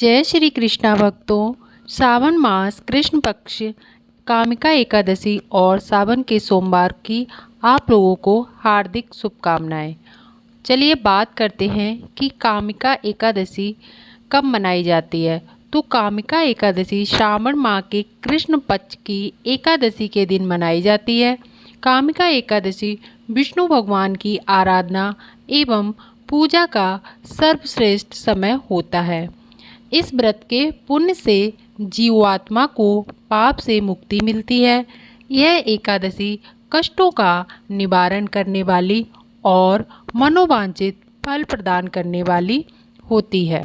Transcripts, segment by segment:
जय श्री कृष्णा भक्तों। सावन मास कृष्ण पक्ष कामिका एकादशी और सावन के सोमवार की आप लोगों को हार्दिक शुभकामनाएं। चलिए बात करते हैं कि कामिका एकादशी कब मनाई जाती है। तो कामिका एकादशी श्रावण माह के कृष्ण पक्ष की एकादशी के दिन मनाई जाती है। कामिका एकादशी विष्णु भगवान की आराधना एवं पूजा का सर्वश्रेष्ठ समय होता है। इस व्रत के पुण्य से जीवात्मा को पाप से मुक्ति मिलती है। यह एकादशी कष्टों का निवारण करने वाली और मनोवांछित फल प्रदान करने वाली होती है।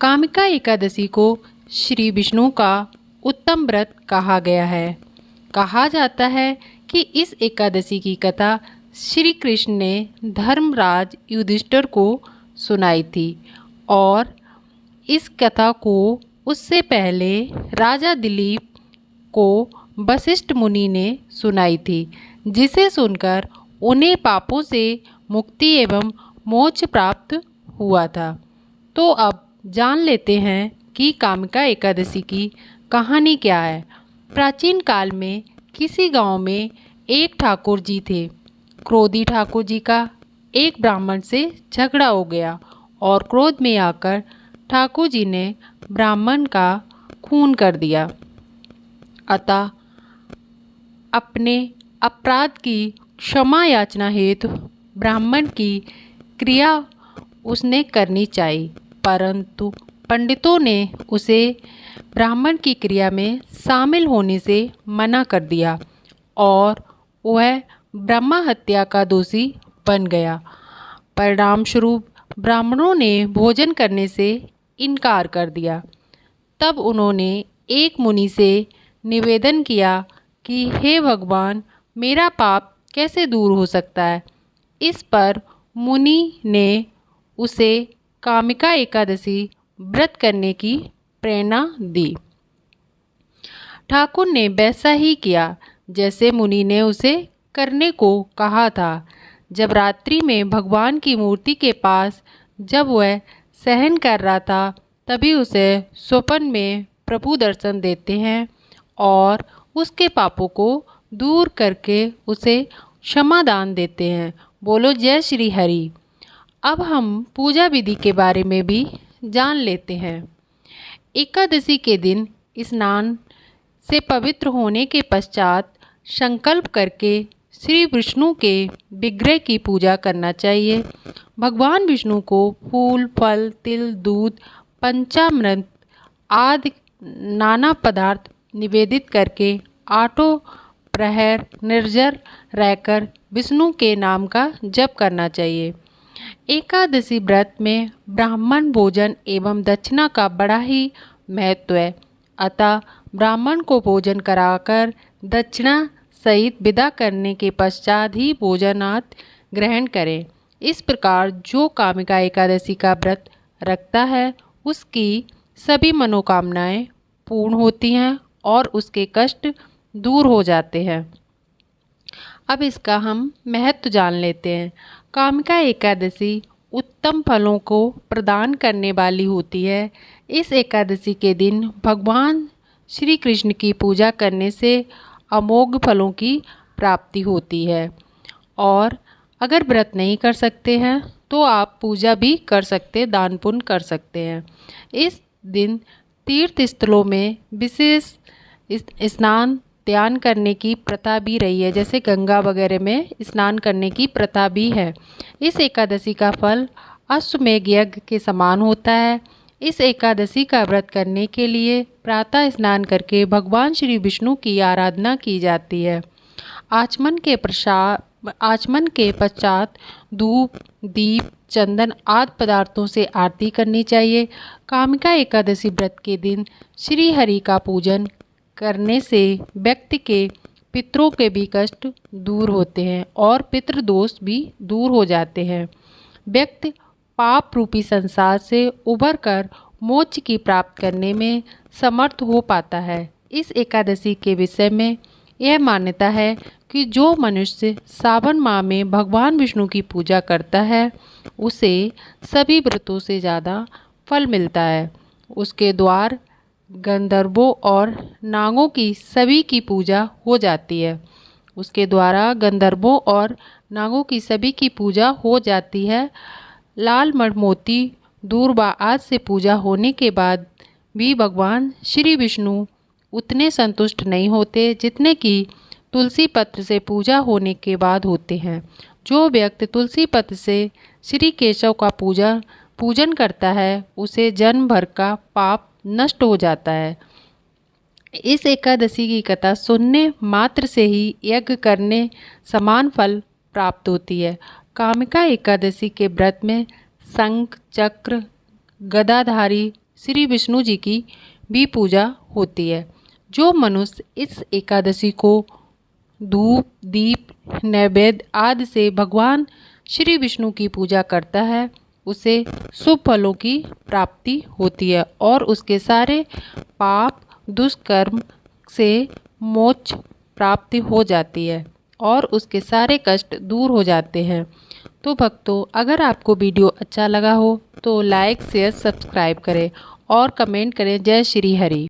कामिका एकादशी को श्री विष्णु का उत्तम व्रत कहा गया है। कहा जाता है कि इस एकादशी की कथा श्री कृष्ण ने धर्मराज युधिष्ठिर को सुनाई थी और इस कथा को उससे पहले राजा दिलीप को वशिष्ठ मुनि ने सुनाई थी, जिसे सुनकर उन्हें पापों से मुक्ति एवं मोक्ष प्राप्त हुआ था। तो अब जान लेते हैं कि कामिका एकादशी की कहानी क्या है। प्राचीन काल में किसी गांव में एक ठाकुर जी थे। क्रोधी ठाकुर जी का एक ब्राह्मण से झगड़ा हो गया और क्रोध में आकर ठाकुर जी ने ब्राह्मण का खून कर दिया। अतः अपने अपराध की क्षमा याचना हेतु ब्राह्मण की क्रिया उसने करनी चाहिए, परंतु पंडितों ने उसे ब्राह्मण की क्रिया में शामिल होने से मना कर दिया और वह ब्रह्म हत्या का दोषी बन गया। परिणाम स्वरूप ब्राह्मणों ने भोजन करने से इनकार कर दिया। तब उन्होंने एक मुनि से निवेदन किया कि हे भगवान, मेरा पाप कैसे दूर हो सकता है। इस पर मुनि ने उसे कामिका एकादशी व्रत करने की प्रेरणा दी। ठाकुर ने वैसा ही किया जैसे मुनि ने उसे करने को कहा था। जब रात्रि में भगवान की मूर्ति के पास जब वह सहन कर रहा था, तभी उसे स्वप्न में प्रभु दर्शन देते हैं और उसके पापों को दूर करके उसे क्षमा दान देते हैं। बोलो जय श्री हरि। अब हम पूजा विधि के बारे में भी जान लेते हैं। एकादशी के दिन स्नान से पवित्र होने के पश्चात संकल्प करके श्री विष्णु के विग्रह की पूजा करना चाहिए। भगवान विष्णु को फूल, फल, तिल, दूध, पंचामृत आदि नाना पदार्थ निवेदित करके आठों प्रहर निर्जर रहकर विष्णु के नाम का जप करना चाहिए। एकादशी व्रत में ब्राह्मण भोजन एवं दक्षिणा का बड़ा ही महत्व है। अतः ब्राह्मण को भोजन कराकर दक्षिणा सहित विदा करने के पश्चात ही भोजनात् ग्रहण करें। इस प्रकार जो कामिका एकादशी का व्रत रखता है उसकी सभी मनोकामनाएं पूर्ण होती हैं और उसके कष्ट दूर हो जाते हैं। अब इसका हम महत्व जान लेते हैं। कामिका एकादशी उत्तम फलों को प्रदान करने वाली होती है। इस एकादशी के दिन भगवान श्री कृष्ण की पूजा करने से अमोघ फलों की प्राप्ति होती है। और अगर व्रत नहीं कर सकते हैं तो आप पूजा भी कर सकते, दान पुण्य कर सकते हैं। इस दिन तीर्थ स्थलों में विशेष स्नान ध्यान करने की प्रथा भी रही है, जैसे गंगा वगैरह में स्नान करने की प्रथा भी है। इस एकादशी का फल अश्वमेघ यज्ञ के समान होता है। इस एकादशी का व्रत करने के लिए प्रातः स्नान करके भगवान श्री विष्णु की आराधना की जाती है। आचमन के पश्चात धूप, दीप, चंदन आदि पदार्थों से आरती करनी चाहिए। कामिका एकादशी व्रत के दिन श्री हरि का पूजन करने से व्यक्ति के पितरों के भी कष्ट दूर होते हैं और पितृदोष भी दूर हो जाते हैं। व्यक्ति पाप रूपी संसार से उबरकर मोक्ष की प्राप्त करने में समर्थ हो पाता है। इस एकादशी के विषय में यह मान्यता है कि जो मनुष्य सावन माह में भगवान विष्णु की पूजा करता है उसे सभी व्रतों से ज़्यादा फल मिलता है। उसके द्वार गंधर्वों और नागों की सभी की पूजा हो जाती है। उसके द्वारा गंधर्वों और नागों की सभी की पूजा हो जाती है। लाल मणिमोती दूर्वा आज से पूजा होने के बाद भी भगवान श्री विष्णु उतने संतुष्ट नहीं होते जितने कि तुलसी पत्र से पूजा होने के बाद होते हैं। जो व्यक्ति तुलसी पत्र से श्री केशव का पूजन करता है उसे जन्म भर का पाप नष्ट हो जाता है। इस एकादशी की कथा सुनने मात्र से ही यज्ञ करने समान फल प्राप्त होती है। कामिका एकादशी के व्रत में शंख चक्र गदाधारी श्री विष्णु जी की भी पूजा होती है। जो मनुष्य इस एकादशी को धूप दीप नैवेद्य आदि से भगवान श्री विष्णु की पूजा करता है उसे शुभ फलों की प्राप्ति होती है और उसके सारे पाप दुष्कर्म से मोक्ष प्राप्ति हो जाती है और उसके सारे कष्ट दूर हो जाते हैं। तो भक्तों, अगर आपको वीडियो अच्छा लगा हो तो लाइक शेयर सब्सक्राइब करें और कमेंट करें। जय श्री हरि।